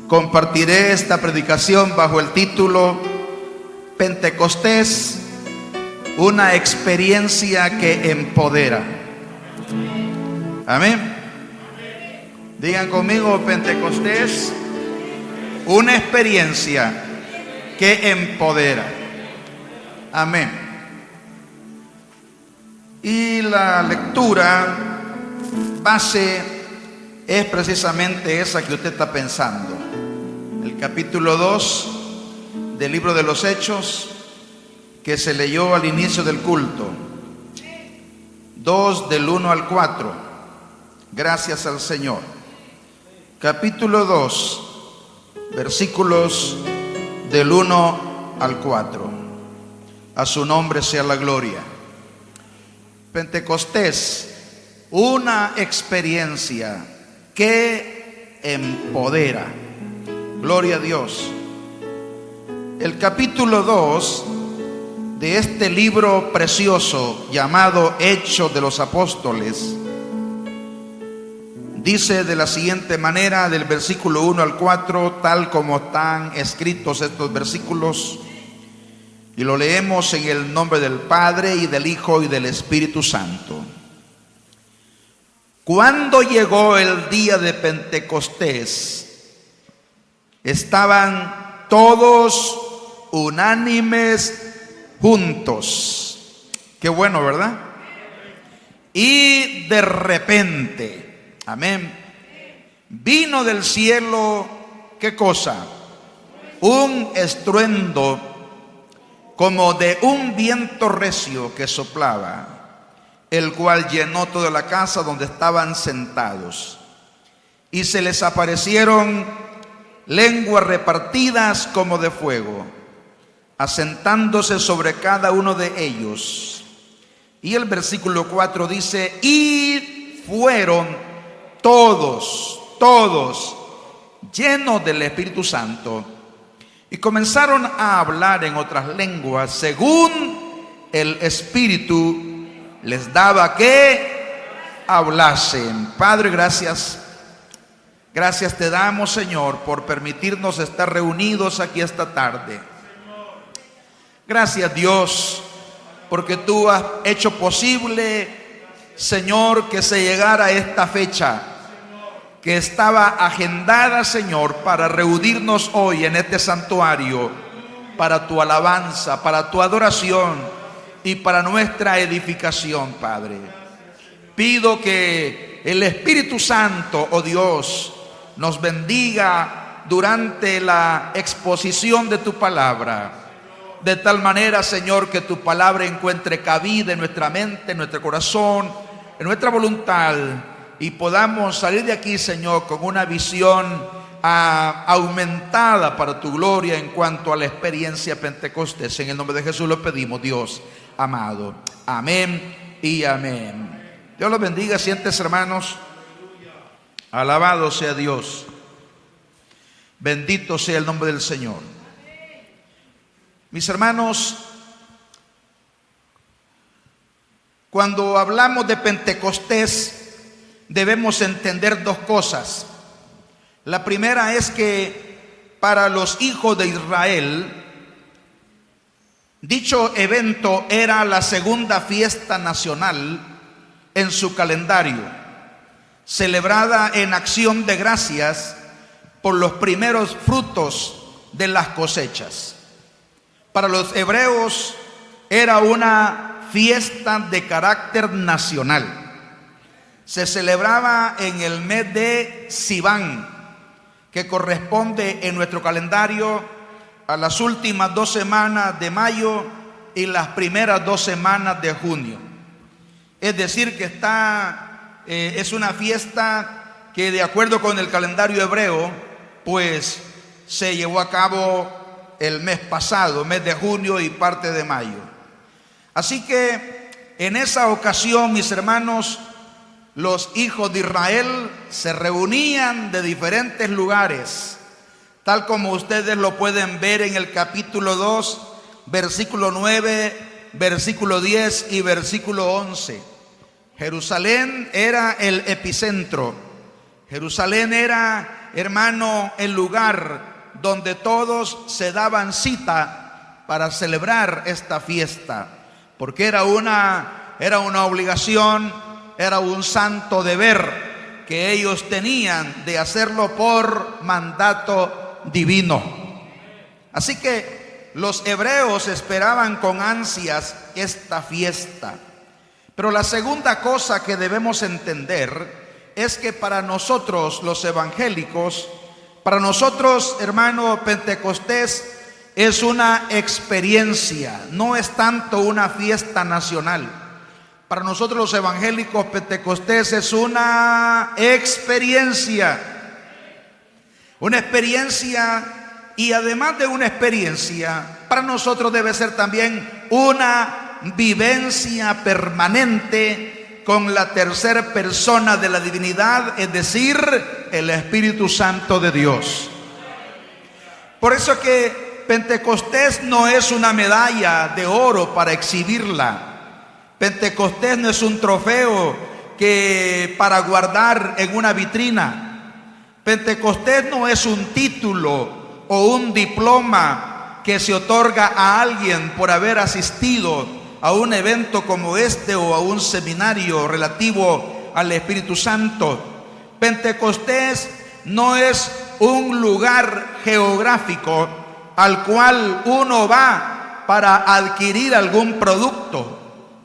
compartiré esta predicación bajo el título Pentecostés, una experiencia que empodera. Amén. Digan conmigo: Pentecostés, una experiencia que empodera. Amén. Y la lectura base es precisamente esa que usted está pensando. El capítulo 2 del libro de los Hechos, que se leyó al inicio del culto. 2 del 1 al 4. Gracias al Señor. Capítulo 2, versículos del 1 al 4. A su nombre sea la gloria. Pentecostés, una experiencia que empodera. Gloria a Dios. El capítulo 2 de este libro precioso llamado Hechos de los Apóstoles dice de la siguiente manera, del versículo 1 al 4, tal como están escritos estos versículos, y lo leemos en el nombre del Padre y del Hijo y del Espíritu Santo. Cuando llegó el día de Pentecostés, estaban todos unánimes juntos. Qué bueno, ¿verdad? Y de repente, amén, vino del cielo, ¿qué cosa? Un estruendo como de un viento recio que soplaba, el cual llenó toda la casa donde estaban sentados. Y se les aparecieron lenguas repartidas como de fuego, asentándose sobre cada uno de ellos. Y el versículo 4 dice: y fueron todos llenos del Espíritu Santo, y comenzaron a hablar en otras lenguas, según el Espíritu les daba que hablasen. Padre, gracias. Gracias te damos, Señor, por permitirnos estar reunidos aquí esta tarde. Gracias, Dios, porque tú has hecho posible, Señor, que se llegara a esta fecha que estaba agendada, Señor, para reunirnos hoy en este santuario, para tu alabanza, para tu adoración y para nuestra edificación, Padre. Pido que el Espíritu Santo, oh Dios, nos bendiga durante la exposición de tu palabra, de tal manera, Señor, que tu palabra encuentre cabida en nuestra mente, en nuestro corazón, en nuestra voluntad, y podamos salir de aquí, Señor, con una visión aumentada para tu gloria en cuanto a la experiencia Pentecostés. En el nombre de Jesús lo pedimos, Dios amado. Amén y amén. Dios los bendiga. Siéntese, hermanos. Alabado sea Dios. Bendito sea el nombre del Señor. Mis hermanos, cuando hablamos de Pentecostés, debemos entender dos cosas. La primera es que para los hijos de Israel, dicho evento era la segunda fiesta nacional en su calendario, celebrada en acción de gracias por los primeros frutos de las cosechas. Para los hebreos era una fiesta de carácter nacional. Se celebraba en el mes de Siván, que corresponde en nuestro calendario a las últimas 2 semanas de mayo y las primeras 2 semanas de junio. Es decir, que es una fiesta que, de acuerdo con el calendario hebreo, pues se llevó a cabo el mes pasado, mes de junio y parte de mayo. Así que en esa ocasión, mis hermanos, los hijos de Israel se reunían de diferentes lugares, tal como ustedes lo pueden ver en el capítulo 2, versículo 9, versículo 10 y versículo 11. Jerusalén era el epicentro. Jerusalén era hermano, el lugar donde todos se daban cita para celebrar esta fiesta, porque era una obligación, era un santo deber que ellos tenían de hacerlo por mandato divino. Así que los hebreos esperaban con ansias esta fiesta. Pero la segunda cosa que debemos entender es que para nosotros los evangélicos, para nosotros, hermano, Pentecostés es una experiencia, no es tanto una fiesta nacional. Para nosotros los evangélicos, Pentecostés es una experiencia. Una experiencia, y además de una experiencia, para nosotros debe ser también una vivencia permanente con la tercera persona de la divinidad, es decir, el Espíritu Santo de Dios. Por eso que Pentecostés no es una medalla de oro para exhibirla. Pentecostés no es un trofeo que para guardar en una vitrina. Pentecostés no es un título o un diploma que se otorga a alguien por haber asistido a un evento como este o a un seminario relativo al Espíritu Santo. Pentecostés no es un lugar geográfico al cual uno va para adquirir algún producto.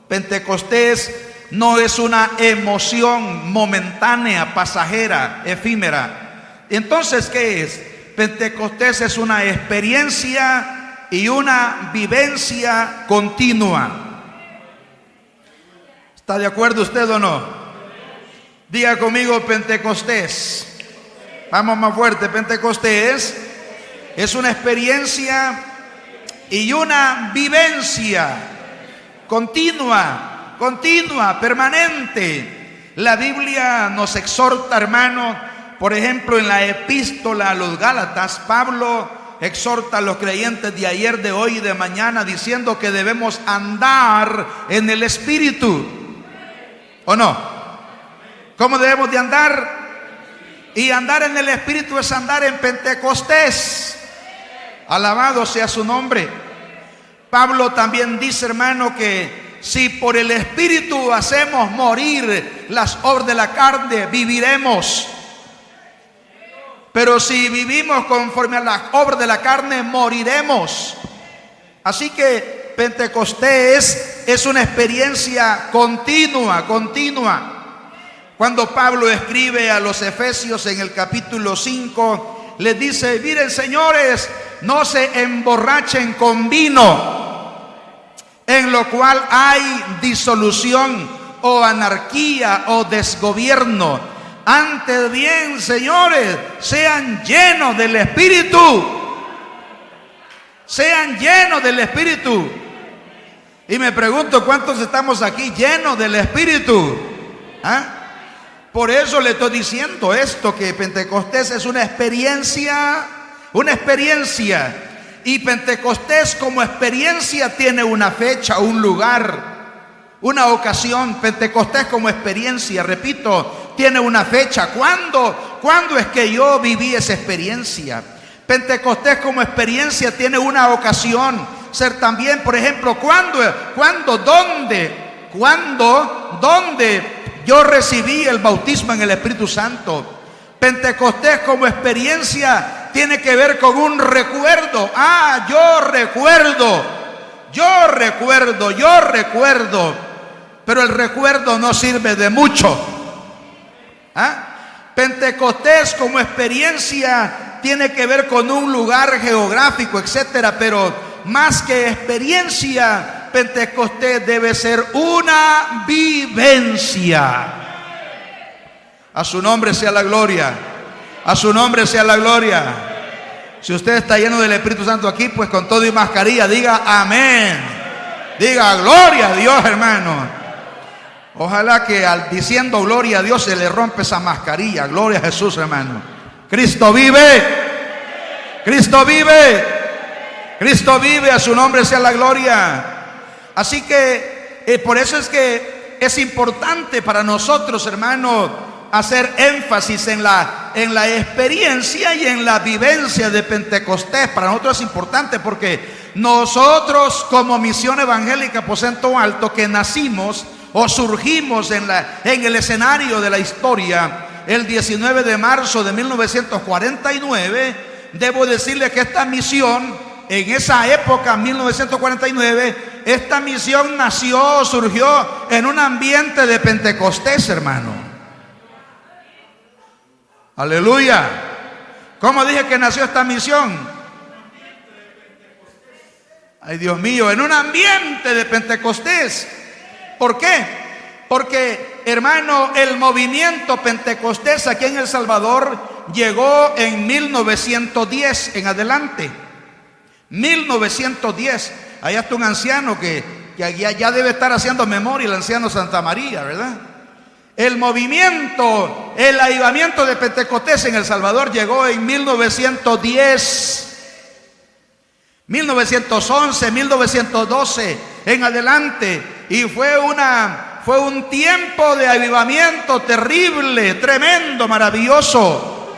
Pentecostés no es una emoción momentánea, pasajera, efímera. Entonces, ¿qué es? Pentecostés es una experiencia y una vivencia continua. ¿Está de acuerdo usted o no? Diga conmigo, Pentecostés. Vamos más fuerte. Pentecostés es una experiencia y una vivencia continua, permanente. La Biblia nos exhorta, hermano, por ejemplo, en la epístola a los Gálatas, Pablo exhorta a los creyentes de ayer, de hoy y de mañana, diciendo que debemos andar en el Espíritu. ¿O no? ¿Cómo debemos de andar? Y andar en el Espíritu es andar en Pentecostés. Alabado sea su nombre. Pablo también dice, hermano, que si por el Espíritu hacemos morir las obras de la carne, viviremos. Pero si vivimos conforme a las obras de la carne, moriremos. Así que Pentecostés es una experiencia continua. Cuando Pablo escribe a los Efesios en el capítulo 5, les dice: miren, señores, no se emborrachen con vino, en lo cual hay disolución o anarquía o desgobierno. Antes bien, señores, sean llenos del Espíritu. Sean llenos del Espíritu. Y me pregunto, ¿cuántos estamos aquí llenos del Espíritu? ¿Ah? Por eso le estoy diciendo esto, que Pentecostés es una experiencia. Y Pentecostés como experiencia tiene una fecha, un lugar, una ocasión. Pentecostés como experiencia, repito, tiene una fecha. ¿Cuándo es que yo viví esa experiencia? Pentecostés como experiencia tiene una ocasión. Ser también, por ejemplo, ¿dónde yo recibí el bautismo en el Espíritu Santo? Pentecostés como experiencia tiene que ver con un recuerdo. Yo recuerdo. Pero el recuerdo no sirve de mucho. Pentecostés como experiencia tiene que ver con un lugar geográfico, etcétera, pero más que experiencia, Pentecostés debe ser una vivencia. A su nombre sea la gloria. A su nombre sea la gloria. Si usted está lleno del Espíritu Santo aquí, pues con todo y mascarilla, diga amén. Diga gloria a Dios, hermano. Ojalá que al diciendo gloria a Dios se le rompe esa mascarilla. Gloria a Jesús, hermano. Cristo vive. Cristo vive. Cristo vive, a su nombre sea la gloria. Así que por eso es que es importante para nosotros, hermano, hacer énfasis en la en la experiencia y en la vivencia de Pentecostés. Para nosotros es importante porque nosotros como Misión Evangélica Aposento Alto, que nacimos o surgimos en el escenario de la historia el 19 de marzo de 1949, debo decirle que esta misión, en esa época, 1949, esta misión surgió en un ambiente de Pentecostés, hermano. Aleluya. ¿Cómo dije que nació esta misión? Ay, Dios mío, en un ambiente de Pentecostés. ¿Por qué? Porque, hermano, el movimiento Pentecostés aquí en El Salvador llegó en 1910 en adelante. 1910. Allá está un anciano que ya debe estar haciendo memoria, el anciano Santa María, ¿verdad? El movimiento, el avivamiento de Pentecostés en El Salvador llegó en 1910. 1911, 1912 en adelante, y fue un tiempo de avivamiento terrible, tremendo, maravilloso,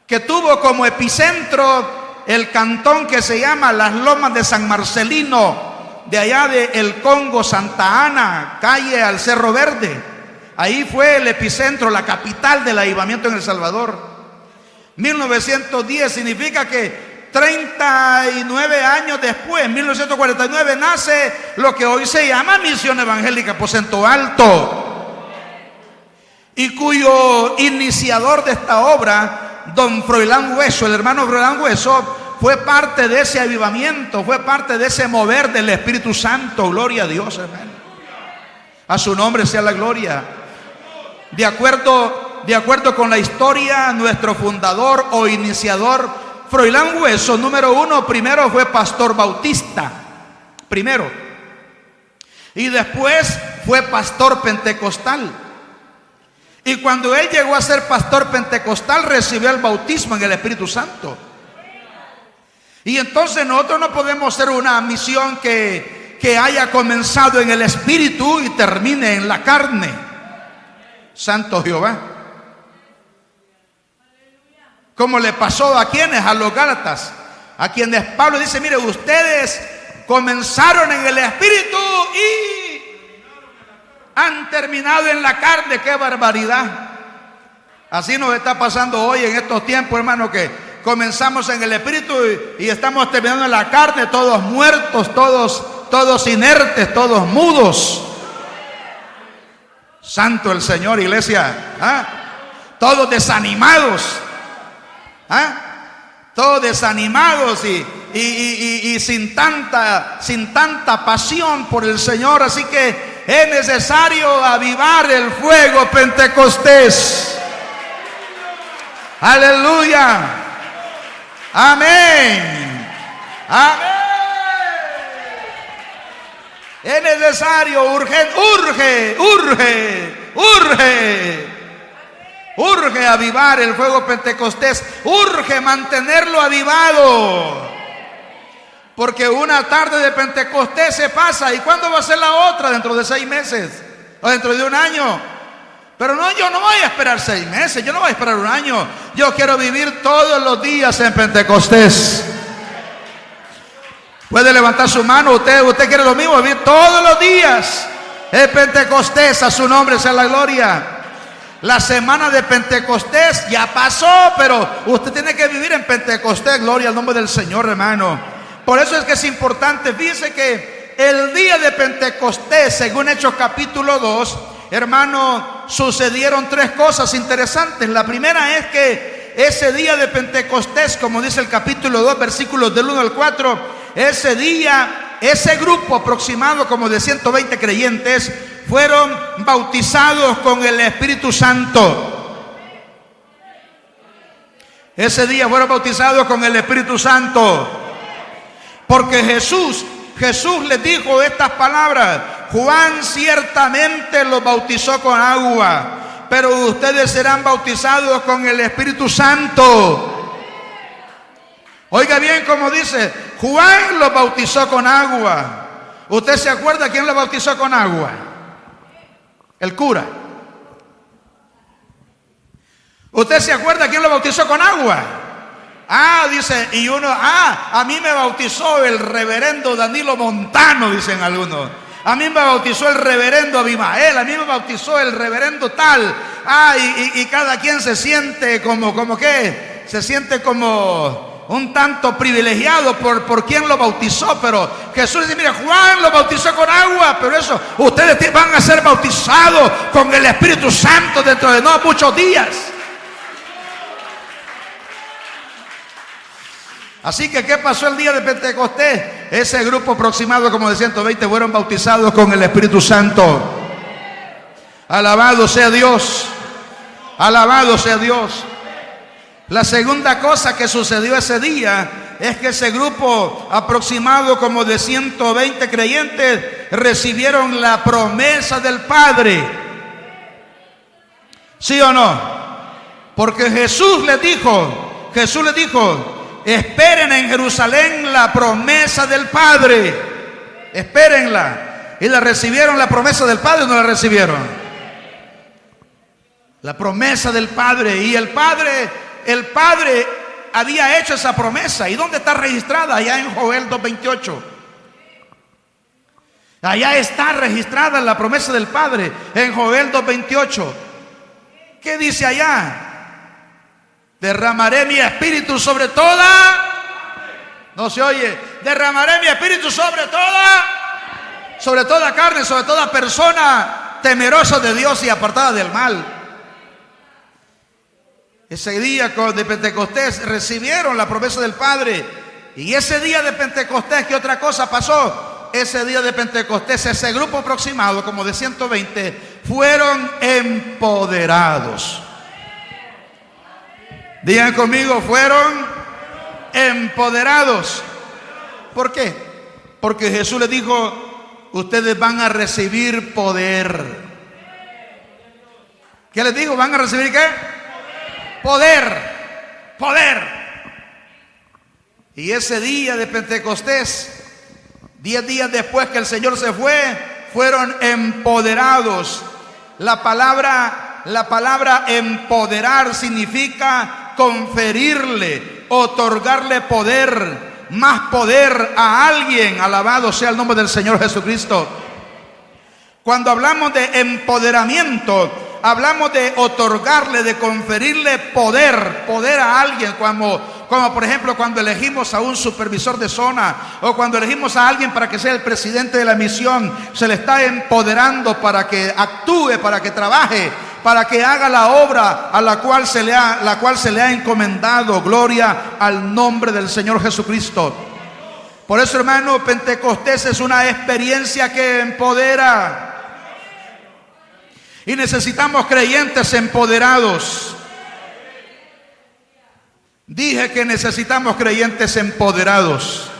que tuvo como epicentro el cantón que se llama Las Lomas de San Marcelino, de allá de El Congo, Santa Ana, calle al Cerro Verde. Ahí fue el epicentro, la capital del avivamiento en El Salvador. 1910 significa que 39 años después, en 1949, nace lo que hoy se llama Misión Evangélica Aposento Alto, y cuyo iniciador de esta obra, don Froilán Hueso, el hermano Froilán Hueso, fue parte de ese avivamiento, fue parte de ese mover del Espíritu Santo. Gloria a Dios, hermano. A su nombre sea la gloria. De acuerdo con la historia, nuestro fundador o iniciador, Froilán Hueso, número uno, primero fue pastor bautista, primero, y después fue pastor pentecostal. Y cuando él llegó a ser pastor pentecostal, recibió el bautismo en el Espíritu Santo. Y entonces nosotros no podemos ser una misión que haya comenzado en el Espíritu y termine en la carne. Santo Jehová. Como le pasó a quienes, a los Gálatas, a quienes Pablo dice: mire, ustedes comenzaron en el Espíritu y han terminado en la carne. ¡Qué barbaridad! Así nos está pasando hoy en estos tiempos, hermano, que comenzamos en el Espíritu y estamos terminando en la carne, todos muertos, todos inertes, todos mudos. Santo el Señor, iglesia. Todos desanimados. Todos desanimados y sin tanta pasión por el Señor. Así que es necesario avivar el fuego Pentecostés. Aleluya. Amén. Amén. Es necesario, urge avivar el fuego Pentecostés, urge mantenerlo avivado, porque una tarde de Pentecostés se pasa. ¿Y cuándo va a ser la otra? ¿Dentro de 6 meses? ¿O dentro de un año? Pero no, yo no voy a esperar 6 meses, yo no voy a esperar un año. Yo quiero vivir todos los días en Pentecostés. Puede levantar su mano, usted quiere lo mismo, vivir todos los días en Pentecostés. A su nombre sea la gloria. La semana de Pentecostés ya pasó, pero usted tiene que vivir en Pentecostés. Gloria al nombre del Señor, hermano. Por eso es que es importante. Fíjese que el día de Pentecostés, según Hechos capítulo 2, hermano, sucedieron 3 cosas interesantes. La primera es que ese día de Pentecostés, como dice el capítulo 2, versículos del 1 al 4, ese día, ese grupo aproximado como de 120 creyentes fueron bautizados con el Espíritu Santo. Ese día fueron bautizados con el Espíritu Santo, porque Jesús les dijo estas palabras: Juan ciertamente los bautizó con agua, pero ustedes serán bautizados con el Espíritu Santo. Oiga bien como dice: Juan los bautizó con agua. ¿Usted se acuerda quién los bautizó con agua? El cura. ¿Usted se acuerda quién lo bautizó con agua? Dice, y uno, a mí me bautizó el reverendo Danilo Montano, dicen algunos. A mí me bautizó el reverendo Abimael, a mí me bautizó el reverendo tal. Y cada quien se siente como que, se siente como un tanto privilegiado por quien lo bautizó. Pero Jesús dice, mira, Juan lo bautizó con agua, pero eso, ustedes van a ser bautizados con el Espíritu Santo dentro de no muchos días. Así que, ¿qué pasó el día de Pentecostés? Ese grupo aproximado como de 120 fueron bautizados con el Espíritu Santo. Alabado sea Dios. Alabado sea Dios. La segunda cosa que sucedió ese día es que ese grupo aproximado como de 120 creyentes recibieron la promesa del Padre. ¿Sí o no? Porque Jesús les dijo, esperen en Jerusalén la promesa del Padre. Espérenla. ¿Y la recibieron la promesa del Padre o no la recibieron? La promesa del Padre. Y el Padre había hecho esa promesa. ¿Y dónde está registrada? Allá en Joel 2:28. Allá está registrada la promesa del Padre en Joel 2:28. ¿Qué dice allá? Derramaré mi espíritu sobre toda. No se oye. Derramaré mi espíritu sobre toda carne, sobre toda persona temerosa de Dios y apartada del mal. Ese día de Pentecostés recibieron la promesa del Padre. Y ese día de Pentecostés, ¿qué otra cosa pasó? Ese día de Pentecostés, ese grupo aproximado como de 120 fueron empoderados. Digan conmigo, fueron empoderados. ¿Por qué? Porque Jesús les dijo, ustedes van a recibir poder. ¿Qué les dijo? ¿Van a recibir qué? Poder. Y ese día de Pentecostés, 10 días después que el Señor se fue, fueron empoderados. La palabra empoderar significa conferirle, otorgarle poder, más poder a alguien. Alabado sea el nombre del Señor Jesucristo. Cuando hablamos de empoderamiento, hablamos de otorgarle, de conferirle poder a alguien, como por ejemplo cuando elegimos a un supervisor de zona o cuando elegimos a alguien para que sea el presidente de la misión. Se le está empoderando para que actúe, para que trabaje, para que haga la obra a la cual se le ha encomendado. Gloria al nombre del Señor Jesucristo. Por eso, hermano, Pentecostés es una experiencia que empodera. Y necesitamos creyentes empoderados. Dije que necesitamos creyentes empoderados.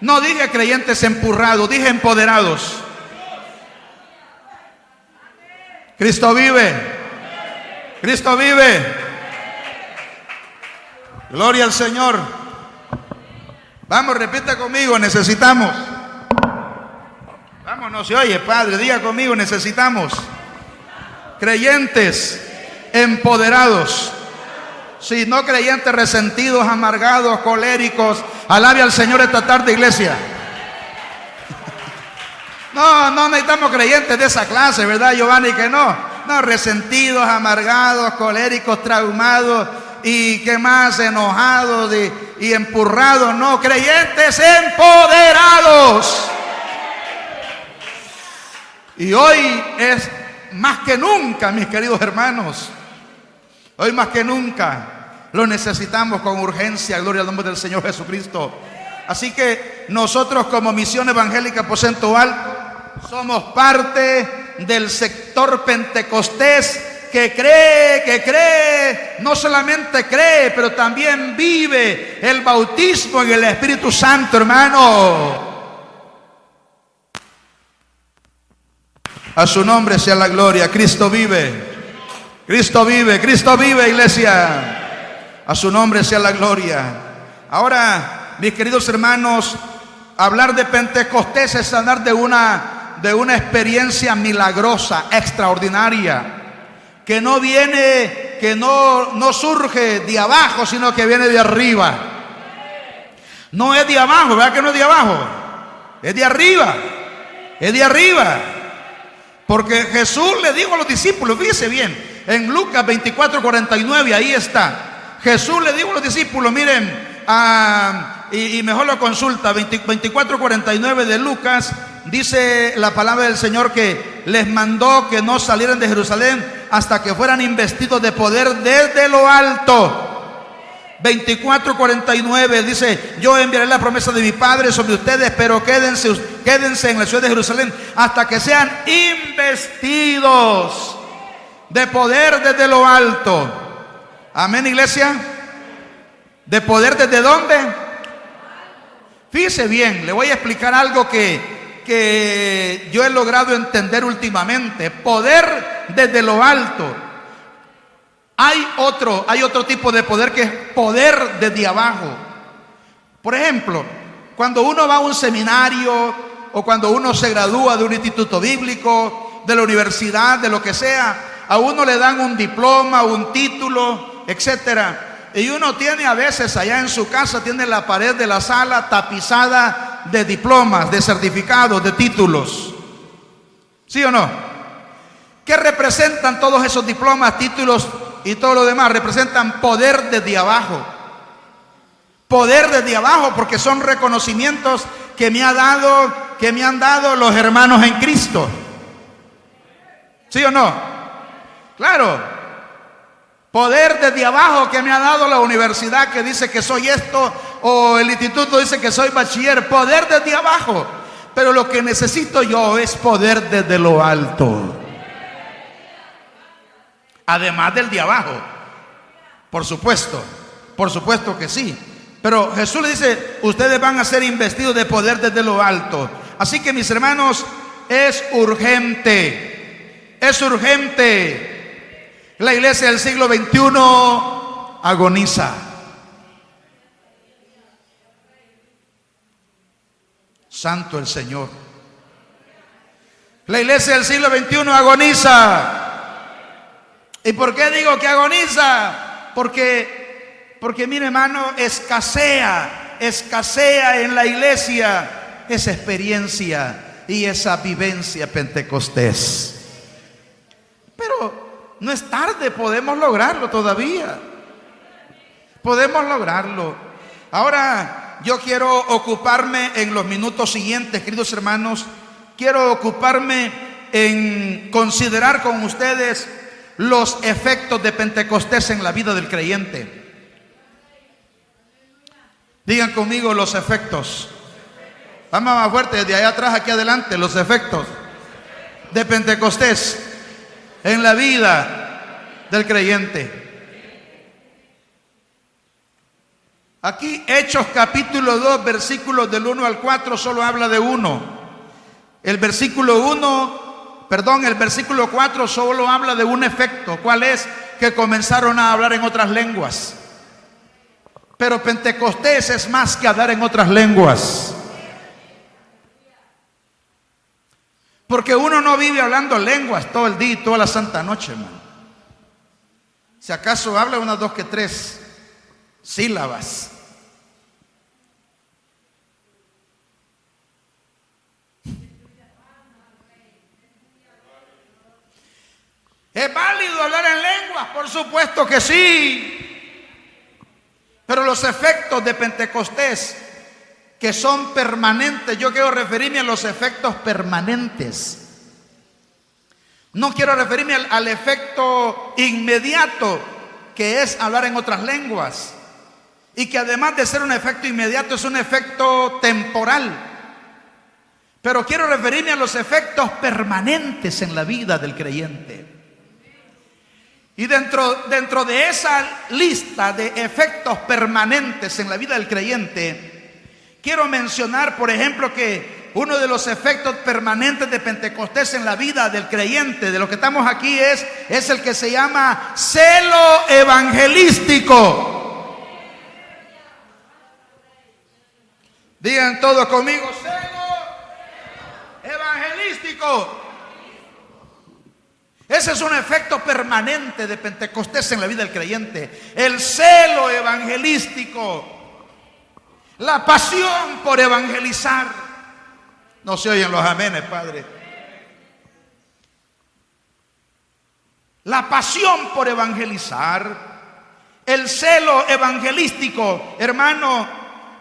No dije creyentes empurrados, dije empoderados. Cristo vive. Cristo vive. Gloria al Señor. Vamos, repita conmigo, necesitamos. Vamos, no se oye, Padre, diga conmigo, necesitamos creyentes empoderados. Sí, no creyentes resentidos, amargados, coléricos. Alabe al Señor esta tarde, iglesia. No necesitamos creyentes de esa clase, ¿verdad, Giovanni? Que no, resentidos, amargados, coléricos, traumados y qué más, enojados y empurrados. No, creyentes empoderados. Y hoy es más que nunca, mis queridos hermanos, hoy más que nunca lo necesitamos con urgencia. Gloria al nombre del Señor Jesucristo. Así que nosotros como Misión Evangélica Aposento Alto somos parte del sector Pentecostés que cree, no solamente cree, pero también vive el bautismo en el Espíritu Santo, hermano. A su nombre sea la gloria. Cristo vive. Cristo vive. Cristo vive, iglesia. A su nombre sea la gloria. Ahora, mis queridos hermanos, hablar de Pentecostés es hablar de una experiencia milagrosa, extraordinaria, que no viene que no surge de abajo, sino que viene de arriba. No es de abajo, ¿verdad que no es de abajo? Es de arriba. Es de arriba. Porque Jesús le dijo a los discípulos, fíjese bien, en Lucas 24:49, ahí está. Jesús le dijo a los discípulos, miren, y mejor lo consulta, 24:49 de Lucas, dice la palabra del Señor que les mandó que no salieran de Jerusalén hasta que fueran investidos de poder desde lo alto. 24:49 dice: yo enviaré la promesa de mi Padre sobre ustedes, pero quédense en la ciudad de Jerusalén hasta que sean investidos de poder desde lo alto. Amén, iglesia. ¿De poder desde dónde? Fíjese bien, le voy a explicar algo que yo he logrado entender últimamente. Poder desde lo alto. Hay otro tipo de poder que es poder desde abajo. Por ejemplo, cuando uno va a un seminario o cuando uno se gradúa de un instituto bíblico, de la universidad, de lo que sea, a uno le dan un diploma, un título, etcétera. Y uno tiene a veces allá en su casa, tiene la pared de la sala tapizada de diplomas, de certificados, de títulos. ¿Sí o no? ¿Qué representan todos esos diplomas, títulos y todo lo demás? Representan poder desde abajo. Poder desde abajo, porque son reconocimientos que me han dado los hermanos en Cristo. ¿Sí o no? Claro. Poder desde abajo que me ha dado la universidad, que dice que soy esto, o el instituto dice que soy bachiller. Poder desde abajo. Pero lo que necesito yo es poder desde lo alto. Además del de abajo. Por supuesto que sí. Pero Jesús le dice: ustedes van a ser investidos de poder desde lo alto. Así que, mis hermanos, es urgente. Es urgente. La iglesia del siglo XXI agoniza. Santo el Señor. La iglesia del siglo XXI agoniza. ¿Y por qué digo que agoniza? Porque mire, hermano, escasea en la iglesia esa experiencia y esa vivencia pentecostés. Pero no es tarde, podemos lograrlo todavía. Podemos lograrlo. Ahora yo quiero ocuparme en los minutos siguientes, queridos hermanos, quiero ocuparme en considerar con ustedes los efectos de Pentecostés en la vida del creyente. Digan conmigo los efectos. Vamos más fuerte, desde allá atrás, aquí adelante, los efectos de Pentecostés en la vida del creyente. Aquí Hechos capítulo 2, versículos del 1 al 4 solo habla de uno. El versículo 4 solo habla de un efecto. ¿Cuál es? Que comenzaron a hablar en otras lenguas. Pero Pentecostés es más que hablar en otras lenguas. Porque uno no vive hablando lenguas todo el día y toda la santa noche, hermano. Si acaso habla unas 2 que 3 sílabas. ¿Es válido hablar en lenguas? Por supuesto que sí. Pero los efectos de Pentecostés, que son permanentes, yo quiero referirme a los efectos permanentes. No quiero referirme al efecto inmediato, que es hablar en otras lenguas, y que además de ser un efecto inmediato es un efecto temporal. Pero quiero referirme a los efectos permanentes en la vida del creyente. Y dentro de esa lista de efectos permanentes en la vida del creyente, quiero mencionar, por ejemplo, que uno de los efectos permanentes de Pentecostés en la vida del creyente, de lo que estamos aquí, es el que se llama celo evangelístico. Digan todos conmigo: celo evangelístico. Ese es un efecto permanente de Pentecostés en la vida del creyente. El celo evangelístico, la pasión por evangelizar. No se oyen los amenes, Padre. La pasión por evangelizar, el celo evangelístico, hermano.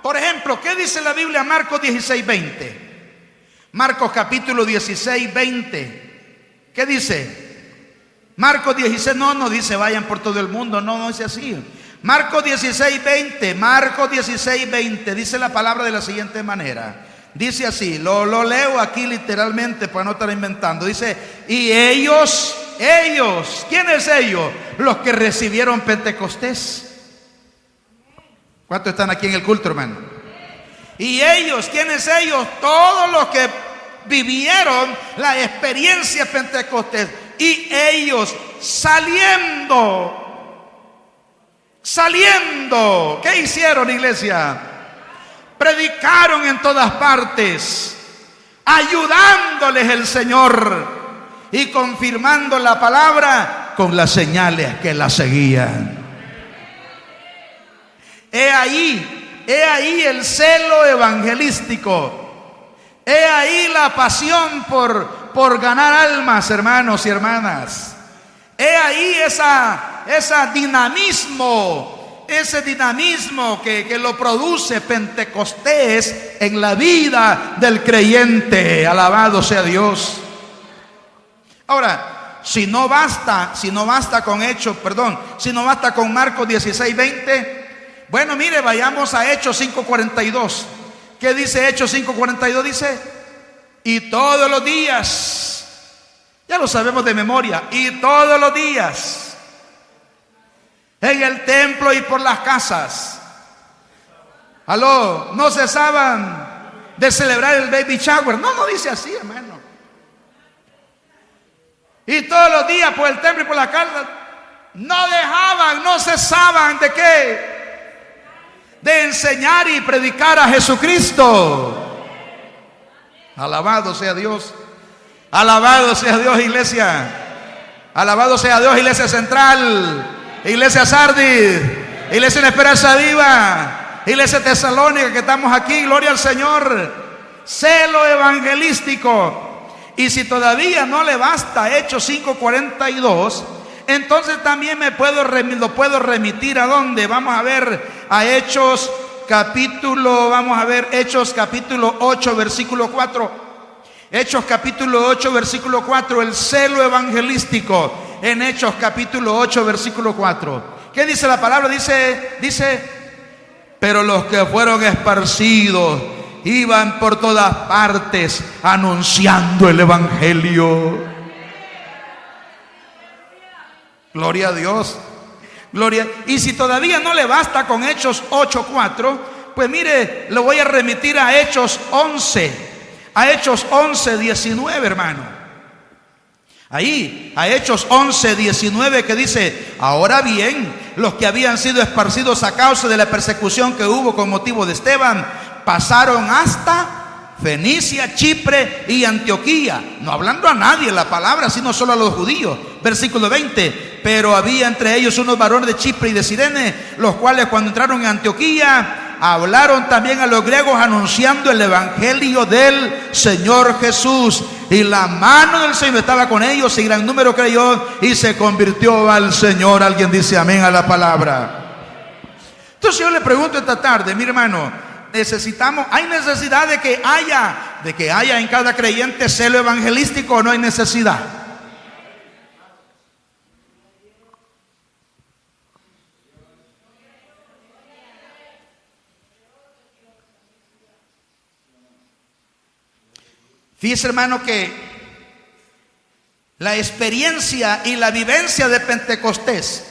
Por ejemplo, ¿qué dice la Biblia? Marcos 16:20. Marcos capítulo 16:20. ¿Qué dice? Marcos 16, no dice vayan por todo el mundo, no dice así. Marcos 16:20, Marcos 16:20 dice la palabra de la siguiente manera. Dice así, lo leo aquí literalmente para no estar inventando. Dice, y ellos, ¿quiénes ellos? Los que recibieron Pentecostés. ¿Cuántos están aquí en el culto, hermano? Y ellos, ¿quiénes ellos? Todos los que vivieron la experiencia Pentecostés. Y ellos saliendo, ¿qué hicieron, iglesia? Predicaron en todas partes, ayudándoles el Señor y confirmando la palabra con las señales que la seguían. He ahí el celo evangelístico. He ahí la pasión por ganar almas, hermanos y hermanas. He ahí ese dinamismo que lo produce Pentecostés en la vida del creyente. Alabado sea Dios. Ahora, si no basta con Marcos 16:20, bueno, mire, vayamos a Hechos 5:42. ¿Qué dice Hechos 5:42? Dice, y todos los días, ya lo sabemos de memoria, y todos los días, en el templo y por las casas, no cesaban de celebrar el baby shower. No dice así, hermano. Y todos los días por el templo y por las casas, no cesaban ¿de qué? De enseñar y predicar a Jesucristo. Alabado sea Dios. Alabado sea Dios, iglesia. Alabado sea Dios, iglesia central, iglesia Sardis, iglesia en Esperanza Viva, iglesia Tesalónica, que estamos aquí. Gloria al Señor. Celo evangelístico. Y si todavía no le basta Hechos 5:42, entonces también lo puedo remitir a dónde. Vamos a ver a Hechos capítulo 8, versículo 4. Hechos capítulo 8, versículo 4, el celo evangelístico en Hechos capítulo 8, versículo 4. ¿Qué dice la palabra? Dice, pero los que fueron esparcidos iban por todas partes anunciando el evangelio. Gloria a Dios. Gloria. Y si todavía no le basta con Hechos 8:4, pues mire, lo voy a remitir a Hechos 11:19, hermano. Ahí, a Hechos 11:19, que dice, ahora bien, los que habían sido esparcidos a causa de la persecución que hubo con motivo de Esteban, pasaron hasta Fenicia, Chipre y Antioquía, no hablando a nadie la palabra, sino solo a los judíos. Versículo 20, pero había entre ellos unos varones de Chipre y de Cirene, los cuales cuando entraron en Antioquía, hablaron también a los griegos anunciando el evangelio del Señor Jesús. Y la mano del Señor estaba con ellos y gran número creyó y se convirtió al Señor. Alguien dice amén a la palabra. Entonces yo le pregunto esta tarde, mi hermano, hay necesidad de que haya en cada creyente celo evangelístico, o no hay necesidad. Fíjese, hermano, que la experiencia y la vivencia de Pentecostés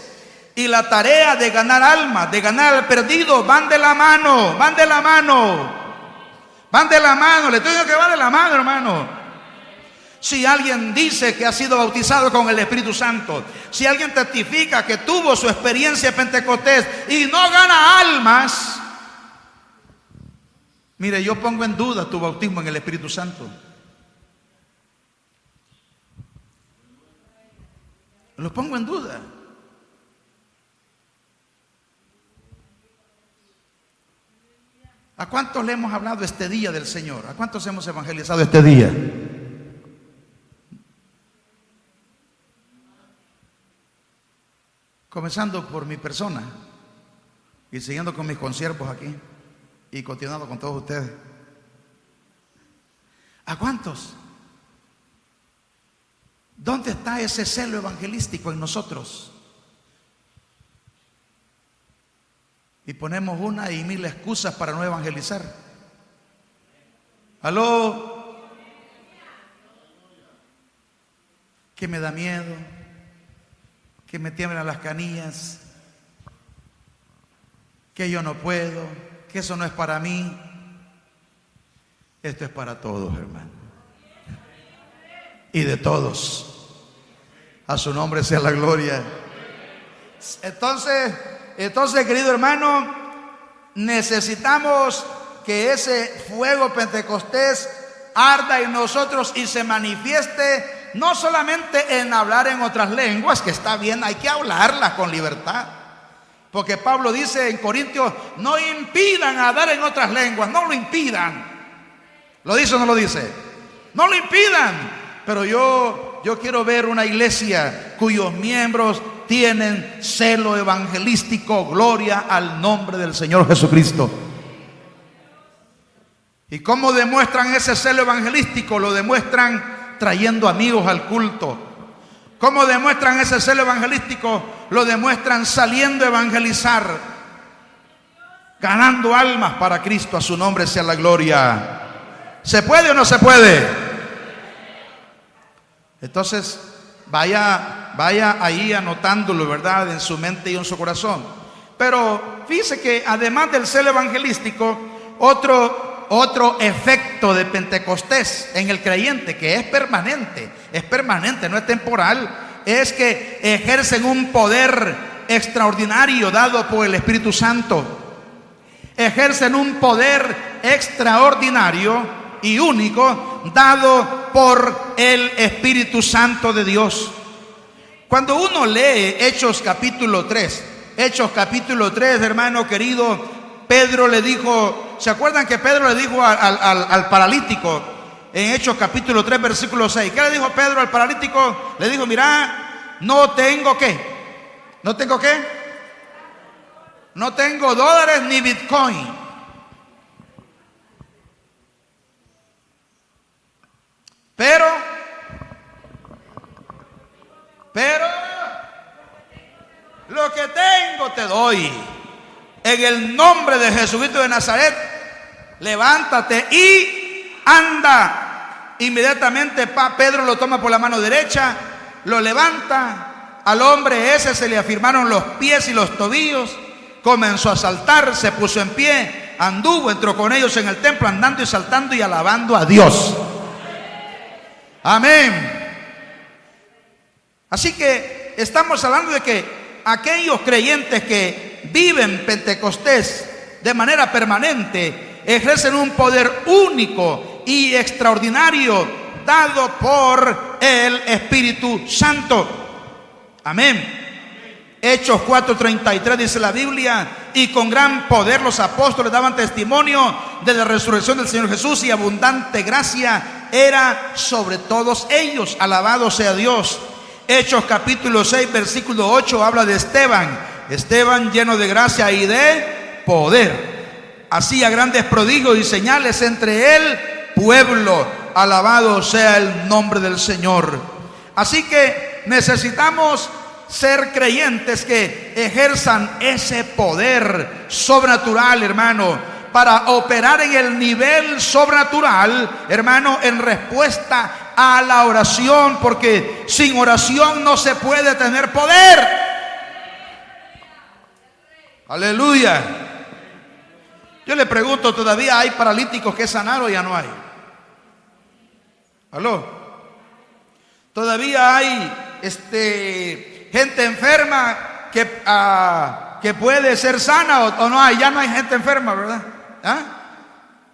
y la tarea de ganar almas, de ganar al perdido, van de la mano. Le estoy diciendo que va de la mano, hermano. Si alguien dice que ha sido bautizado con el Espíritu Santo, si alguien testifica que tuvo su experiencia de Pentecostés y no gana almas, mire, yo pongo en duda tu bautismo en el Espíritu Santo. Lo pongo en duda. ¿A cuántos le hemos hablado este día del Señor? ¿A cuántos hemos evangelizado este día? Comenzando por mi persona y siguiendo con mis consiervos aquí y continuando con todos ustedes. ¿A cuántos? ¿Dónde está ese celo evangelístico en nosotros? Y ponemos una y mil excusas para no evangelizar. ¿Aló? Que me da miedo, que me tiemblan las canillas, que yo no puedo, que eso no es para mí. Esto es para todos, hermano. Y de todos. A su nombre sea la gloria. Entonces, querido hermano, necesitamos que ese fuego pentecostés arda en nosotros y se manifieste no solamente en hablar en otras lenguas, que está bien, hay que hablarlas con libertad. Porque Pablo dice en Corintios, no impidan hablar en otras lenguas, no lo impidan. ¿Lo dice o no lo dice? No lo impidan. Pero yo quiero ver una iglesia cuyos miembros tienen celo evangelístico. Gloria al nombre del Señor Jesucristo. ¿Y cómo demuestran ese celo evangelístico? Lo demuestran trayendo amigos al culto. ¿Cómo demuestran ese celo evangelístico? Lo demuestran saliendo a evangelizar, ganando almas para Cristo. A su nombre sea la gloria. ¿Se puede o no se puede? Entonces, vaya ahí anotándolo, ¿verdad? En su mente y en su corazón. Pero fíjese que además del celo evangelístico, otro efecto de Pentecostés en el creyente, que es permanente, no es temporal, es que ejercen un poder extraordinario dado por el Espíritu Santo. Ejercen un poder extraordinario y único dado por el Espíritu Santo de Dios. Cuando uno lee Hechos capítulo 3, hermano querido, Pedro le dijo, ¿se acuerdan que Pedro le dijo al paralítico en Hechos capítulo 3 versículo 6? ¿Qué le dijo Pedro al paralítico? Le dijo, mira, no tengo dólares ni bitcoin, pero lo que tengo te doy. En el nombre de Jesucristo de Nazaret, levántate y anda. Inmediatamente Pedro lo toma por la mano derecha, lo levanta. Al hombre ese se le afirmaron los pies y los tobillos. Comenzó a saltar, se puso en pie, anduvo, entró con ellos en el templo, andando y saltando y alabando a Dios. Amén. Así que estamos hablando de que aquellos creyentes que viven Pentecostés de manera permanente ejercen un poder único y extraordinario dado por el Espíritu Santo. Amén. Hechos 4:33 dice la Biblia, y con gran poder los apóstoles daban testimonio de la resurrección del Señor Jesús, y abundante gracia era sobre todos ellos. Alabado sea Dios. Hechos capítulo 6 versículo 8 habla de Esteban lleno de gracia y de poder, hacía grandes prodigios y señales entre el pueblo. Alabado sea el nombre del Señor. Así que necesitamos ser creyentes que ejerzan ese poder sobrenatural, hermano, para operar en el nivel sobrenatural, hermano, en respuesta a la oración, porque sin oración no se puede tener poder. Aleluya. Yo le pregunto, ¿todavía hay paralíticos que sanar o ya no hay? ¿Aló? ¿Todavía hay gente enferma que puede ser sana o no hay? Ya no hay gente enferma, ¿verdad? ¿Ah?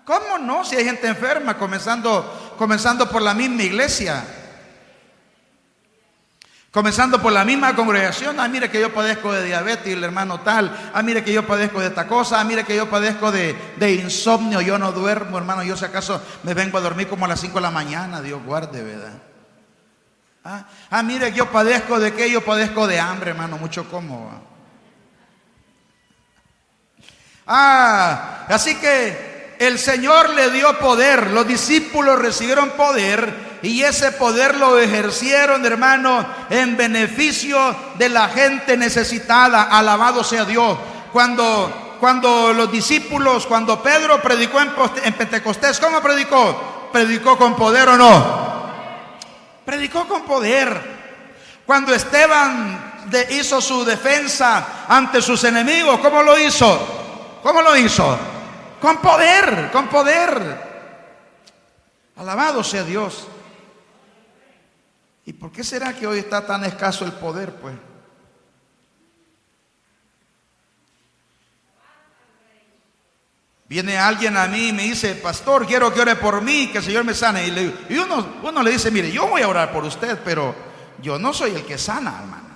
¿Cómo no? Si hay gente enferma, comenzando por la misma iglesia. Comenzando por la misma congregación. Ah, mire que yo padezco de diabetes, el hermano tal. Ah, mire que yo padezco de esta cosa. Ah, mire que yo padezco de insomnio. Yo no duermo, hermano. Yo si acaso me vengo a dormir como a las 5 de la mañana. Dios guarde, ¿verdad? Ah, mire que yo padezco de qué. Yo padezco de hambre, hermano. Mucho como. Así que el Señor le dio poder. Los discípulos recibieron poder. Y ese poder lo ejercieron, hermano, en beneficio de la gente necesitada. Alabado sea Dios. Cuando los discípulos, cuando Pedro predicó en Pentecostés, ¿cómo predicó? ¿Predicó con poder o no? Predicó con poder. Cuando Esteban hizo su defensa ante sus enemigos, ¿cómo lo hizo? ¿Cómo lo hizo? Con poder, con poder. Alabado sea Dios. ¿Y por qué será que hoy está tan escaso el poder, pues? Viene alguien a mí y me dice: pastor, quiero que ore por mí, que el Señor me sane. Y uno le dice: mire, yo voy a orar por usted, pero yo no soy el que sana, hermano.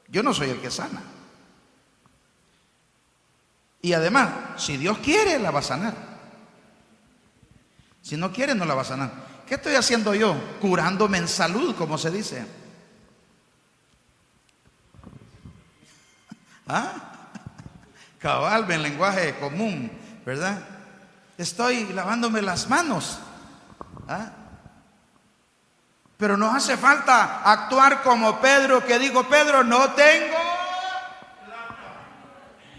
Yo no soy el que sana. Y además, si Dios quiere, la va a sanar. Si no quiere, no la va a sanar. ¿Qué estoy haciendo yo? Curándome en salud, como se dice. Cabal, en lenguaje común, ¿verdad? Estoy lavándome las manos. Pero no hace falta actuar como Pedro, que dijo: Pedro, no tengo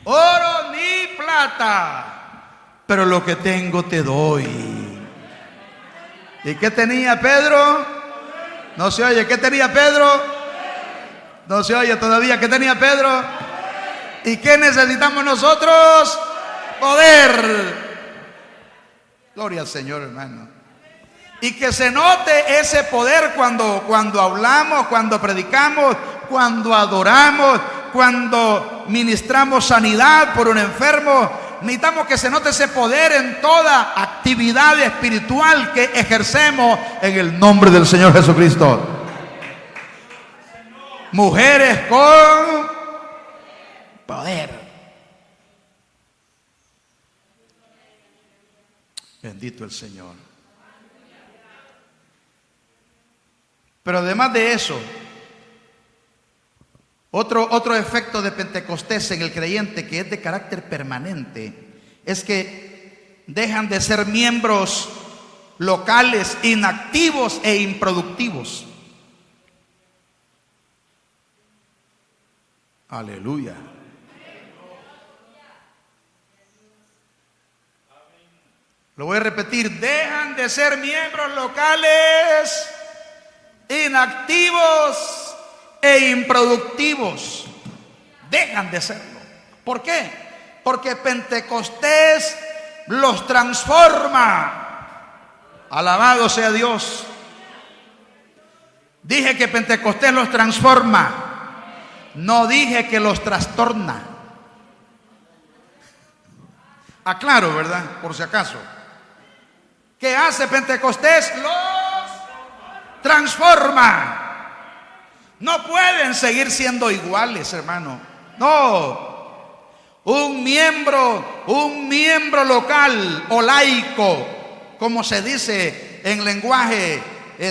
oro ni plata, pero lo que tengo te doy. ¿Y qué tenía Pedro? No se oye. ¿Qué tenía Pedro? No se oye todavía. ¿Qué tenía Pedro? ¿Y qué necesitamos nosotros? Poder. Gloria al Señor, hermano. Y que se note ese poder cuando hablamos, cuando predicamos, cuando adoramos, cuando ministramos sanidad por un enfermo. Necesitamos que se note ese poder en toda actividad espiritual que ejercemos en el nombre del Señor Jesucristo. Mujeres con poder. Bendito el Señor. Pero además de eso, otro efecto de Pentecostés en el creyente, que es de carácter permanente, es que dejan de ser miembros locales, inactivos e improductivos. Aleluya. Lo voy a repetir: dejan de ser miembros locales, inactivos e improductivos. Dejan de serlo. ¿Por qué? Porque Pentecostés los transforma. Alabado sea Dios. Dije que Pentecostés los transforma. No dije que los trastorna. Aclaro, ¿verdad? Por si acaso. ¿Qué hace Pentecostés? Los transforma. No pueden seguir siendo iguales, hermano. No. Un miembro local o laico, como se dice en lenguaje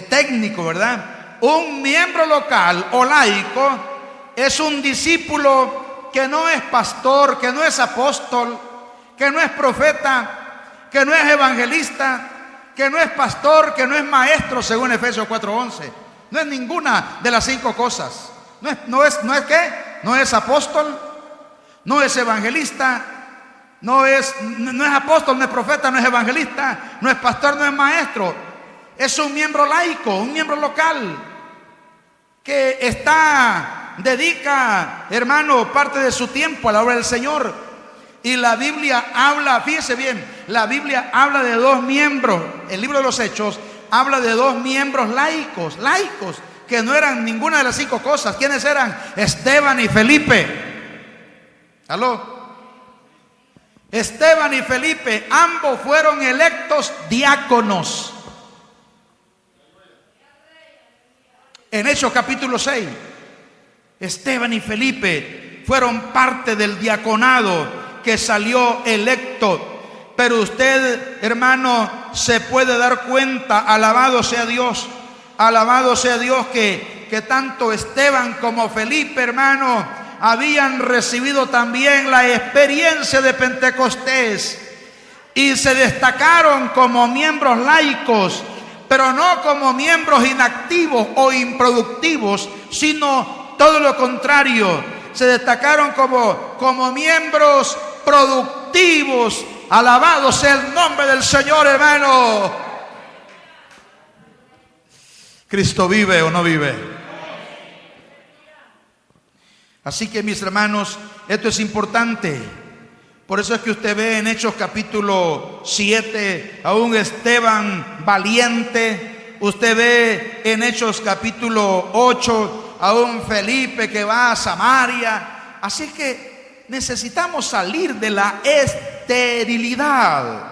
técnico, ¿verdad? Un miembro local o laico es un discípulo que no es pastor, que no es apóstol, que no es profeta, que no es evangelista, que no es pastor, que no es maestro, según Efesios 4:11. No es ninguna de las 5 cosas. No es ¿qué? No es apóstol, no es evangelista, no es apóstol, no es profeta, no es evangelista, no es pastor, no es maestro. Es un miembro laico, un miembro local, que dedica, hermano, parte de su tiempo a la obra del Señor. Y la Biblia habla, fíjese bien, la Biblia habla de 2 miembros. El libro de los Hechos habla de 2 miembros laicos, que no eran ninguna de las 5 cosas. ¿Quiénes eran? Esteban y Felipe. ¿Aló? Esteban y Felipe, ambos fueron electos diáconos. En Hechos capítulo 6, Esteban y Felipe fueron parte del diaconado que salió electo. Pero usted, hermano, se puede dar cuenta, alabado sea Dios, que tanto Esteban como Felipe, hermano, habían recibido también la experiencia de Pentecostés y se destacaron como miembros laicos, pero no como miembros inactivos o improductivos, sino todo lo contrario. Se destacaron como miembros productivos. Alabado sea el nombre del Señor, hermano. ¿Cristo vive o no vive? Así que, mis hermanos, esto es importante. Por eso es que usted ve en Hechos capítulo 7 a un Esteban valiente. Usted ve en Hechos capítulo 8 a un Felipe que va a Samaria. Así que necesitamos salir de la esterilidad.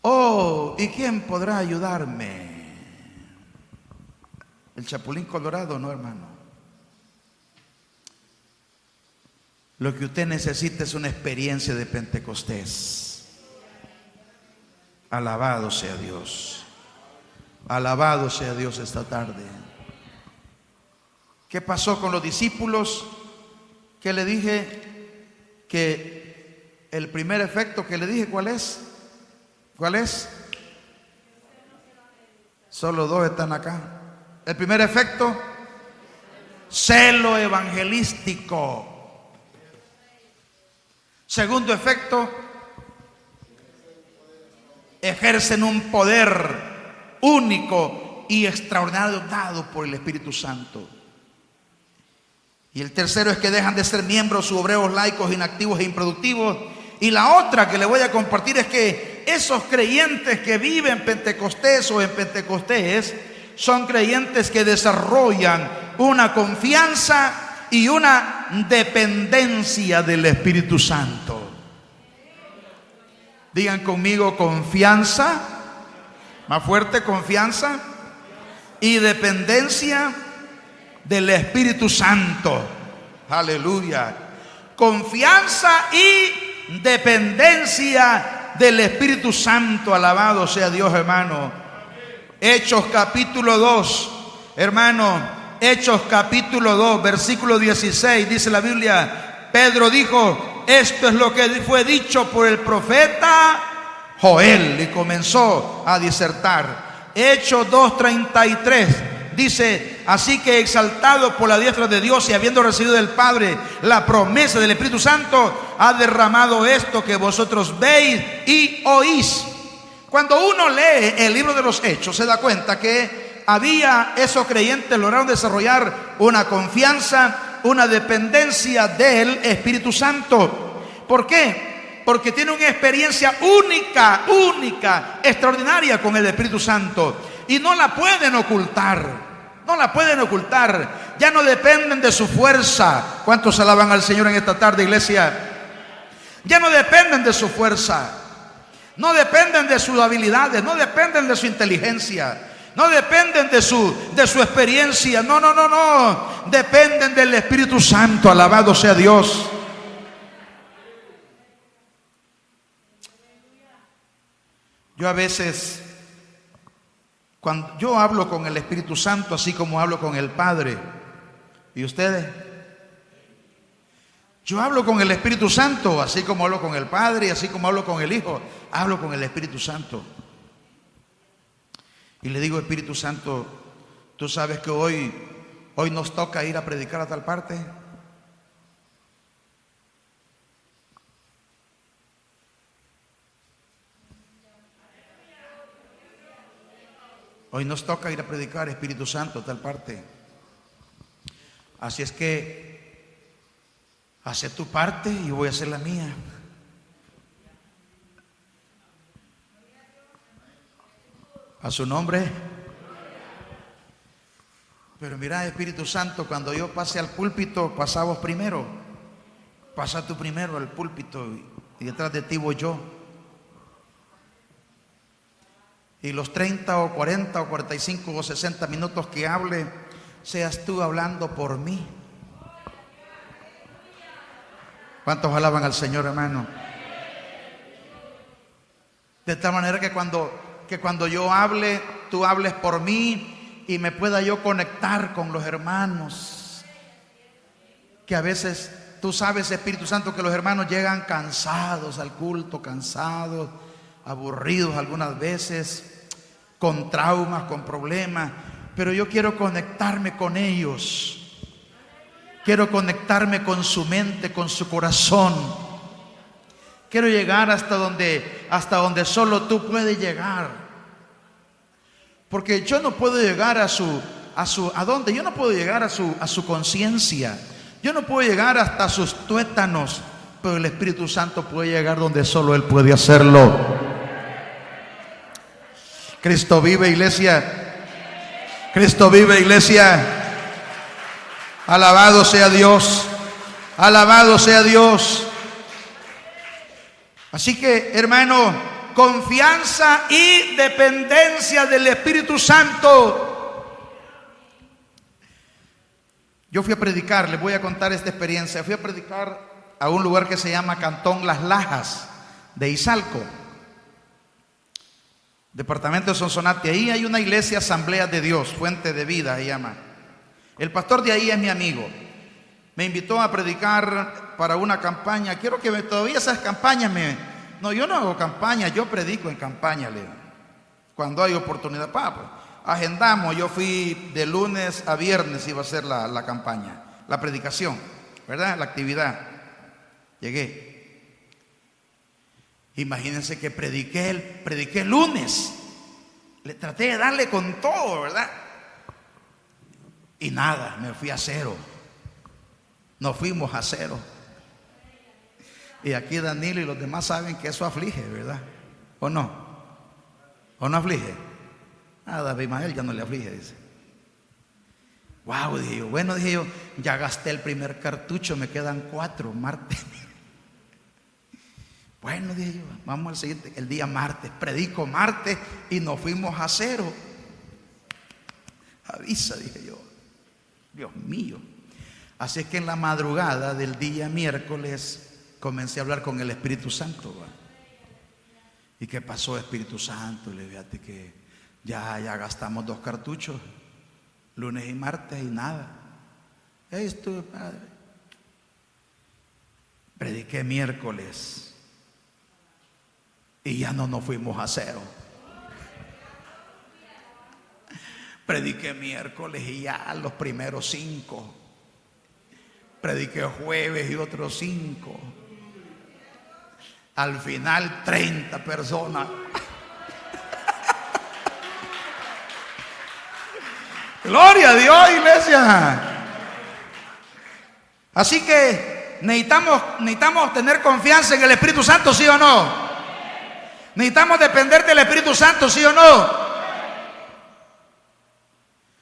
Oh, ¿y quién podrá ayudarme? El Chapulín Colorado, no, hermano. Lo que usted necesita es una experiencia de Pentecostés. Alabado sea Dios. Alabado sea Dios esta tarde. ¿Qué pasó con los discípulos? Que le dije que el primer efecto que le dije, ¿cuál es? ¿Cuál es? Solo dos están acá. El primer efecto, celo evangelístico. Segundo efecto, ejercen un poder único y extraordinario dado por el Espíritu Santo. Y el tercero es que dejan de ser miembros u obreros laicos, inactivos e improductivos. Y la otra que le voy a compartir es que esos creyentes que viven Pentecostés o en Pentecostés son creyentes que desarrollan una confianza y una dependencia del Espíritu Santo. Digan conmigo: confianza, más fuerte, confianza y dependencia del Espíritu Santo. Aleluya. Confianza y dependencia del Espíritu Santo. Alabado sea Dios, hermano. Hechos capítulo 2, hermano. Hechos capítulo 2, versículo 16, dice la Biblia: Pedro dijo, esto es lo que fue dicho por el profeta Joel, y comenzó a disertar. Hechos 2:33 dice: así que exaltado por la diestra de Dios y habiendo recibido del Padre la promesa del Espíritu Santo, ha derramado esto que vosotros veis y oís. Cuando uno lee el libro de los Hechos, se da cuenta que esos creyentes lograron desarrollar una confianza, una dependencia del Espíritu Santo. ¿Por qué? Porque tienen una experiencia única, extraordinaria con el Espíritu Santo. Y no la pueden ocultar. Ya no dependen de su fuerza. ¿Cuántos alaban al Señor en esta tarde, iglesia? Ya no dependen de su fuerza. No dependen de sus habilidades. No dependen de su inteligencia. No dependen de su experiencia. No. Dependen del Espíritu Santo. Alabado sea Dios. Yo a veces, cuando yo hablo con el Espíritu Santo, así como hablo con el Padre, ¿y ustedes? Yo hablo con el Espíritu Santo, así como hablo con el Padre y así como hablo con el Hijo, hablo con el Espíritu Santo. Y le digo: Espíritu Santo, tú sabes que hoy nos toca ir a predicar a tal parte. Hoy nos toca ir a predicar, Espíritu Santo, a tal parte. Así es que hace tu parte y yo voy a hacer la mía. A su nombre. Pero mira, Espíritu Santo, cuando yo pase al púlpito, pasa vos primero. Pasa tú primero al púlpito y detrás de ti voy yo. Y los 30 o 40 o 45 o 60 minutos que hable, seas tú hablando por mí. ¿Cuántos alaban al Señor, hermano? De tal manera que cuando yo hable, tú hables por mí y me pueda yo conectar con los hermanos. Que a veces, tú sabes, Espíritu Santo, que los hermanos llegan cansados al culto, cansados, aburridos algunas veces, con traumas, con problemas. Pero yo quiero conectarme con ellos. Quiero conectarme con su mente, con su corazón. Quiero llegar hasta donde solo tú puedes llegar. Porque yo no puedo llegar ¿a dónde? Yo no puedo llegar a su conciencia. Yo no puedo llegar hasta sus tuétanos, pero el Espíritu Santo puede llegar donde solo Él puede hacerlo. Cristo vive, iglesia. Cristo vive, iglesia. Alabado sea Dios. Alabado sea Dios. Así que, hermano, confianza y dependencia del Espíritu Santo. Yo fui a predicar, les voy a contar esta experiencia. Fui a predicar a un lugar que se llama Cantón Las Lajas de Izalco, departamento de Sonsonate. Ahí hay una iglesia, Asamblea de Dios, Fuente de Vida se llama. El pastor de ahí es mi amigo. Me invitó a predicar para una campaña. Quiero que todavía esas campañas No, yo no hago campaña, yo predico en campaña, Leo. Cuando hay oportunidad, pues, agendamos. Yo fui de lunes a viernes, iba a ser la campaña, la predicación, ¿verdad? La actividad. Llegué. Imagínense que prediqué el lunes. Le traté de darle con todo, ¿verdad? Y nada, me fui a cero. Nos fuimos a cero. Y aquí Danilo y los demás saben que eso aflige, ¿verdad? ¿O no? ¿O no aflige? A David Mael ya no le aflige, dice. Wow, dije yo. Bueno, dije yo, ya gasté el primer cartucho, me quedan 4 martes. Bueno, dije yo, vamos al siguiente, el día martes, predico martes y nos fuimos a cero. Avisa, dije yo. Dios mío. Así es que en la madrugada del día miércoles comencé a hablar con el Espíritu Santo, ¿va? ¿Y qué pasó, Espíritu Santo? Le fíjate que ya gastamos 2 cartuchos, lunes y martes, y nada. Esto, padre. Prediqué miércoles y ya no nos fuimos a cero. Prediqué miércoles y ya los primeros 5. Prediqué jueves y otros 5. Al final 30 personas. Gloria a Dios, iglesia. Así que necesitamos tener confianza en el Espíritu Santo, ¿sí o no? Necesitamos depender del Espíritu Santo, ¿sí o no?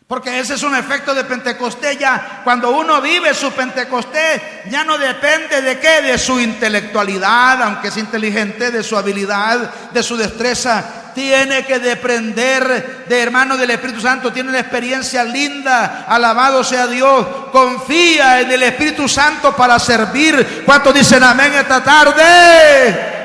Porque ese es un efecto de Pentecostés. Ya cuando uno vive su Pentecostés, ya no depende de qué, de su intelectualidad, aunque es inteligente, de su habilidad, de su destreza. Tiene que depender de, hermano, del Espíritu Santo. Tiene una experiencia linda, alabado sea Dios. Confía en el Espíritu Santo para servir. ¿Cuántos dicen amén esta tarde?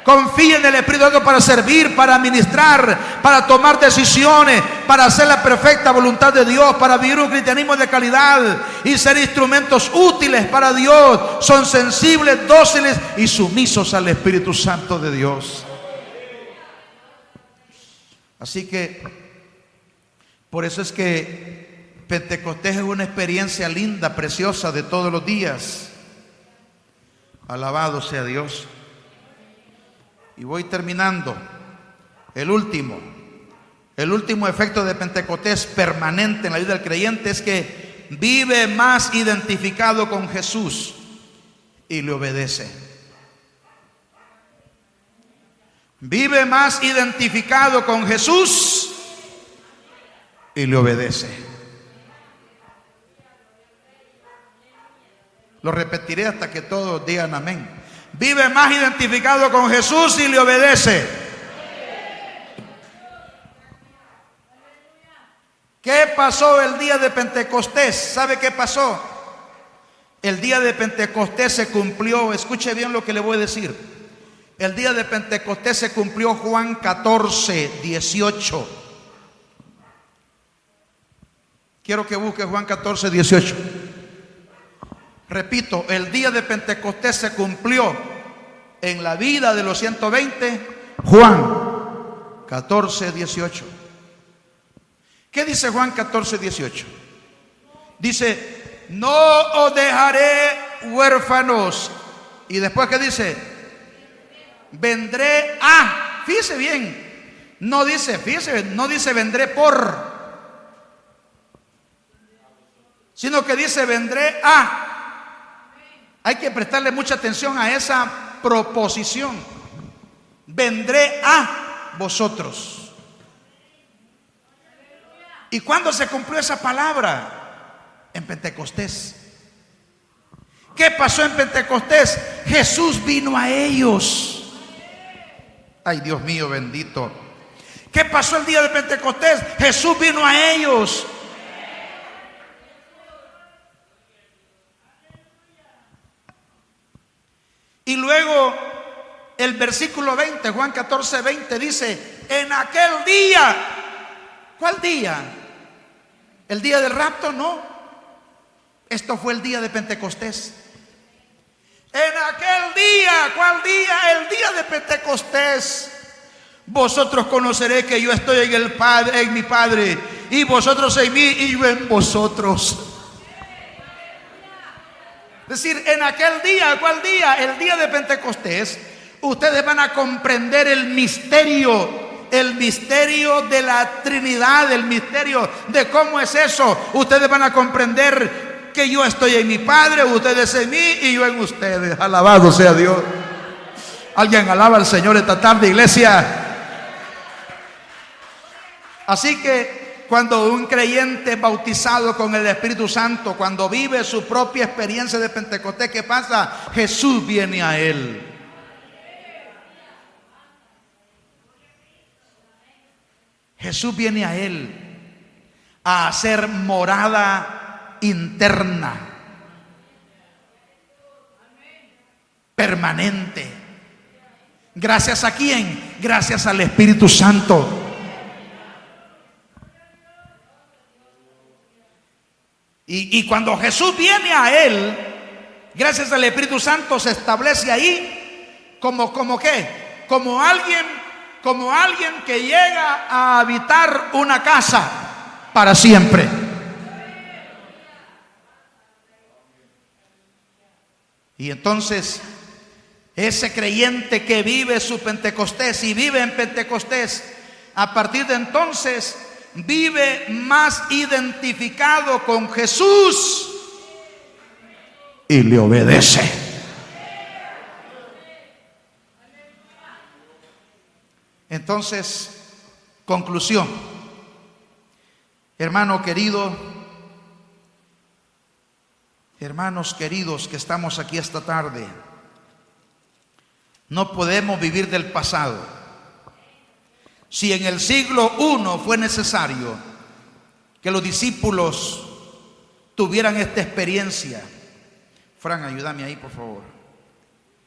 Confía en el Espíritu Santo para servir, para ministrar, para tomar decisiones, para hacer la perfecta voluntad de Dios, para vivir un cristianismo de calidad y ser instrumentos útiles para Dios. Son sensibles, dóciles y sumisos al Espíritu Santo de Dios. Así que, por eso es que Pentecostés es una experiencia linda, preciosa, de todos los días. Alabado sea Dios. Y voy terminando. El último efecto de Pentecostés permanente en la vida del creyente es que vive más identificado con Jesús y le obedece. Vive más identificado con Jesús y le obedece. Lo repetiré hasta que todos digan amén. Vive más identificado con Jesús y le obedece. ¿Qué pasó el día de Pentecostés? ¿Sabe qué pasó? El día de Pentecostés se cumplió, escuche bien lo que le voy a decir. El día de Pentecostés se cumplió Juan 14, 18. Quiero que busque Juan 14, 18. Repito, el día de Pentecostés se cumplió en la vida de los 120, Juan 14, 18. ¿Qué dice Juan 14, 18? Dice, no os dejaré huérfanos. Y después, ¿qué dice? Vendré a. Fíjese bien. No dice, fíjese, no dice vendré por, sino que dice vendré a. Hay que prestarle mucha atención a esa proposición. Vendré a vosotros. ¿Y cuándo se cumplió esa palabra? En Pentecostés. ¿Qué pasó en Pentecostés? Jesús vino a ellos. Ay, Dios mío bendito. ¿Qué pasó el día de Pentecostés? Jesús vino a ellos. Y luego el versículo 20, Juan 14, 20 dice, en aquel día. ¿Cuál día? ¿El día del rapto? No. Esto fue el día de Pentecostés. En aquel día. ¿Cuál día? El día de Pentecostés. Vosotros conoceréis que yo estoy en el Padre, en mi Padre, y vosotros en mí y yo en vosotros. Es decir, en aquel día. ¿Cuál día? El día de Pentecostés. Ustedes van a comprender el misterio de la Trinidad, el misterio de cómo es eso. Ustedes van a comprender que yo estoy en mi Padre, ustedes en mí y yo en ustedes. Alabado sea Dios. Alguien alaba al Señor esta tarde, iglesia. Así que cuando un creyente bautizado con el Espíritu Santo, cuando vive su propia experiencia de Pentecostés, ¿qué pasa? Jesús viene a él. Jesús viene a él a hacer morada interna, permanente. ¿Gracias a quién? Gracias al Espíritu Santo. Y cuando Jesús viene a él, gracias al Espíritu Santo, se establece ahí como ¿qué? Como alguien que llega a habitar una casa para siempre. Y entonces ese creyente que vive su Pentecostés y vive en Pentecostés, a partir de entonces vive más identificado con Jesús y le obedece. Entonces, conclusión. Hermano querido, hermanos queridos que estamos aquí esta tarde, no podemos vivir del pasado. Si en el siglo I fue necesario que los discípulos tuvieran esta experiencia, Fran, ayúdame ahí por favor.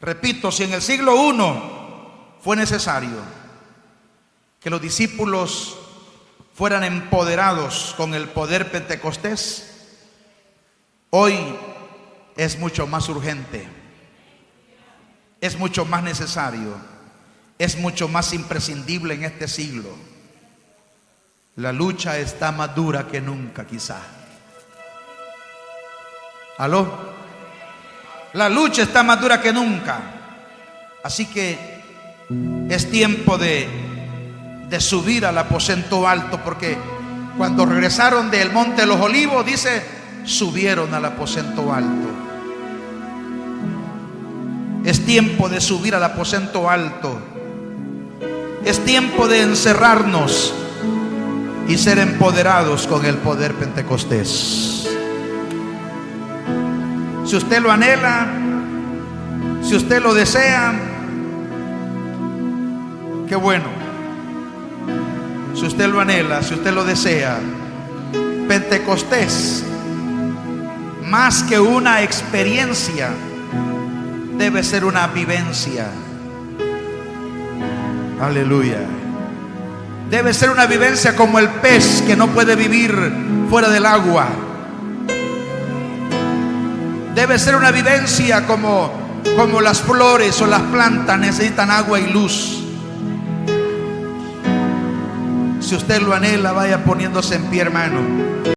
Repito, si en el siglo I fue necesario que los discípulos fueran empoderados con el poder Pentecostés, hoy es mucho más urgente, es mucho más necesario, es mucho más imprescindible en este siglo. La lucha está más dura que nunca, quizá. ¿Aló? La lucha está más dura que nunca. Así que es tiempo de subir al aposento alto, porque cuando regresaron del monte de los olivos, dice, subieron al aposento alto. Es tiempo de subir al aposento alto. Es tiempo de encerrarnos y ser empoderados con el poder Pentecostés. Si usted lo anhela, si usted lo desea, qué bueno. Si usted lo anhela, si usted lo desea, Pentecostés, más que una experiencia, debe ser una vivencia. Aleluya. Debe ser una vivencia como el pez que no puede vivir fuera del agua. Debe ser una vivencia como las flores o las plantas necesitan agua y luz. Si usted lo anhela, vaya poniéndose en pie, hermano.